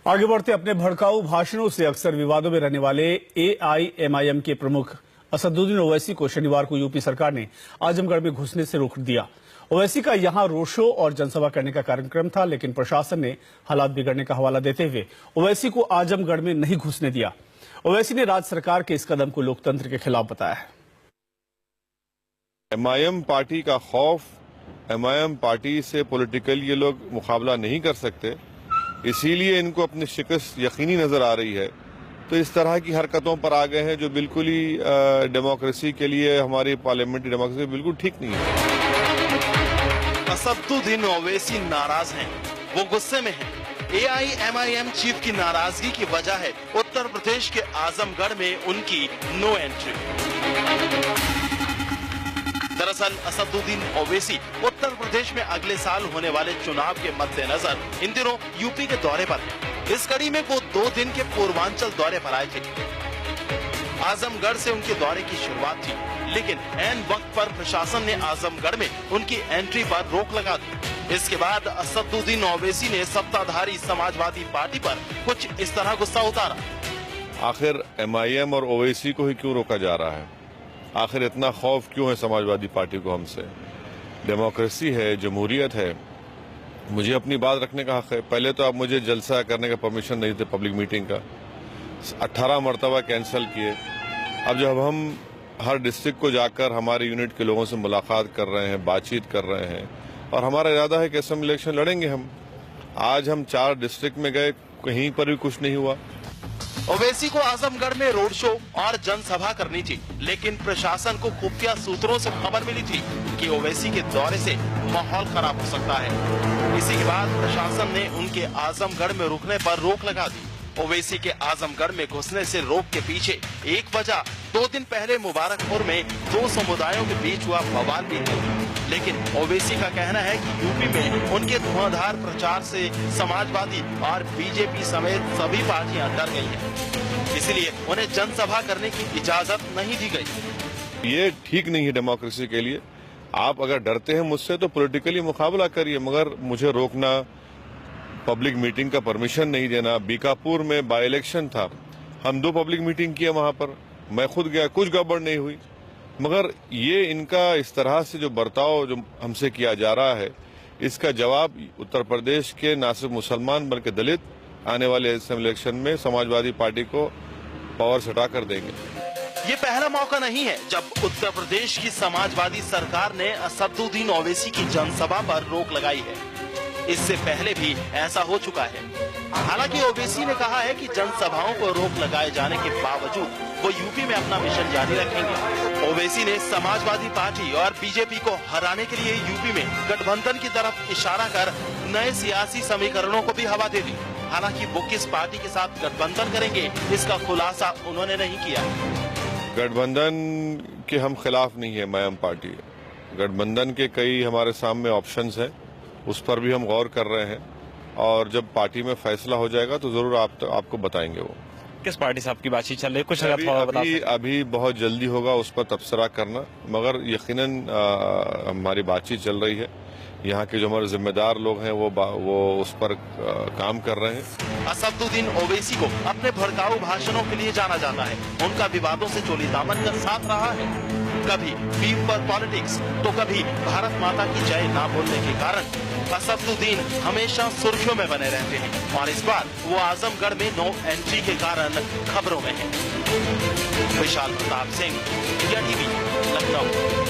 आगे बढ़ते अपने भड़काऊ भाषणों से अक्सर विवादों में रहने वाले एआईएमआईएम के प्रमुख असदुद्दीन ओवैसी को शनिवार को यूपी सरकार ने आजमगढ़ में घुसने से रोक दिया। ओवैसी का यहां रोड शो और जनसभा करने का कार्यक्रम था, लेकिन प्रशासन ने हालात बिगड़ने का हवाला देते हुए ओवैसी को आजमगढ़ में नहीं घुसने दिया। ओवैसी ने राज्य सरकार के इस कदम को लोकतंत्र के खिलाफ बताया है। एमआईएम पार्टी का खौफ, एमआईएम पार्टी से पॉलिटिकल ये लोग मुकाबला नहीं कर सकते, इसीलिए इनको अपनी शिकस्त यकीनी नजर आ रही है। तो इस तरह की हरकतों पर आ गए हैं जो बिल्कुल ही डेमोक्रेसी के लिए, हमारी पार्लियामेंट्री डेमोक्रेसी बिल्कुल ठीक नहीं है। असदुद्दीन ओवैसी नाराज हैं, वो गुस्से में हैं। एआईएमआईएम चीफ की नाराजगी की वजह है उत्तर प्रदेश के आजमगढ़ में उनकी नो एंट्री। दरअसल असदुद्दीन ओवैसी उत्तर प्रदेश में अगले साल होने वाले चुनाव के मद्देनजर इन दिनों यूपी के दौरे पर हैं। इस कड़ी में वो 2 दिन के पूर्वांचल दौरे पर आए थे। आजमगढ़ से उनके दौरे की शुरुआत थी, लेकिन ऐन वक्त पर प्रशासन ने आजमगढ़ में उनकी एंट्री पर रोक लगा दी। इसके बाद असदुद्दीन ओवैसी ने सत्ताधारी समाजवादी पार्टी पर कुछ इस तरह गुस्सा उतारा। आखिर एमआईएम और ओवैसी को ही क्यों रोका जा रहा है? आखिर इतना खौफ क्यों है समाजवादी पार्टी को हमसे? डेमोक्रेसी है, जमहूरियत है, मुझे अपनी बात रखने का हक है। पहले तो आप मुझे जलसा करने का परमिशन नहीं थे, पब्लिक मीटिंग का 18 मरतबा कैंसिल किए। अब जब हम हर डिस्ट्रिक्ट को जाकर हमारे यूनिट के लोगों से मुलाकात कर रहे हैं, बातचीत कर रहे हैं, और हमारा इरादा है कि असेंबली इलेक्शन लड़ेंगे हम। आज हम 4 डिस्ट्रिक्ट में गए, कहीं पर भी कुछ नहीं हुआ। ओवैसी को आजमगढ़ में रोड शो और जनसभा करनी थी, लेकिन प्रशासन को खुफिया सूत्रों से खबर मिली थी कि ओवैसी के दौरे से माहौल खराब हो सकता है। इसी के बाद प्रशासन ने उनके आजमगढ़ में रुकने पर रोक लगा दी। ओवैसी के आजमगढ़ में घुसने से रोक के पीछे एक वजह 2 दिन पहले मुबारकपुर में 2 समुदायों के बीच हुआ बवाल भी है। लेकिन ओवैसी का कहना है कि यूपी में उनके धुआंधार प्रचार से समाजवादी और बीजेपी समेत सभी पार्टियां डर गई हैं, इसलिए उन्हें जनसभा करने की इजाजत नहीं दी गई। ये ठीक नहीं है डेमोक्रेसी के लिए। आप अगर डरते हैं मुझसे तो पॉलिटिकली मुकाबला करिए, मगर मुझे रोकना, पब्लिक मीटिंग का परमिशन नहीं देना। बीकापुर में बाई इलेक्शन था, हम 2 पब्लिक मीटिंग किए वहां पर, मैं खुद गया, कुछ गड़बड़ नहीं हुई। मगर ये इनका इस तरह से जो बर्ताव जो हमसे किया जा रहा है, इसका जवाब उत्तर प्रदेश के न सिर्फ मुसलमान बल्कि दलित आने वाले इलेक्शन में समाजवादी पार्टी को पावर से हटा कर देंगे। ये पहला मौका नहीं है जब उत्तर प्रदेश की समाजवादी सरकार ने असदुद्दीन ओवैसी की जनसभा पर रोक लगाई है। इससे पहले भी ऐसा हो चुका है। हालांकि ओवैसी ने कहा है कि जनसभाओं पर रोक लगाए जाने के बावजूद वो यूपी में अपना मिशन जारी रखेंगे। ओवैसी ने समाजवादी पार्टी और बीजेपी को हराने के लिए यूपी में गठबंधन की तरफ इशारा कर नए सियासी समीकरणों को भी हवा दे दी। हालांकि वो किस पार्टी के साथ गठबंधन करेंगे, इसका खुलासा उन्होंने नहीं किया। गठबंधन के हम खिलाफ नहीं है एमआईएम पार्टी। गठबंधन के कई हमारे सामने ऑप्शंस हैं, उस पर भी हम गौर कर रहे हैं, और जब पार्टी में फैसला हो जाएगा तो जरूर आपको बताएंगे। वो किस पार्टी से आपकी बातचीत चल रही है? कुछ अभी बहुत जल्दी होगा उस पर तबसरा करना, मगर यकीनन हमारी बातचीत चल रही है। यहाँ के जो हमारे जिम्मेदार लोग हैं वो उस पर काम कर रहे हैं। असदुद्दीन ओवैसी को अपने भड़काऊ भाषणों के लिए जाना जाता है। उनका विवादों से चोली दामन का साथ रहा है। कभी बीफ पर पॉलिटिक्स तो कभी भारत माता की जय ना बोलने के कारण असदुद्दीन हमेशा सुर्खियों में बने रहते हैं, और इस बार वो आजमगढ़ में नो एंट्री के कारण खबरों में है। विशाल प्रताप सिंह, इंडिया टीवी, लखनऊ।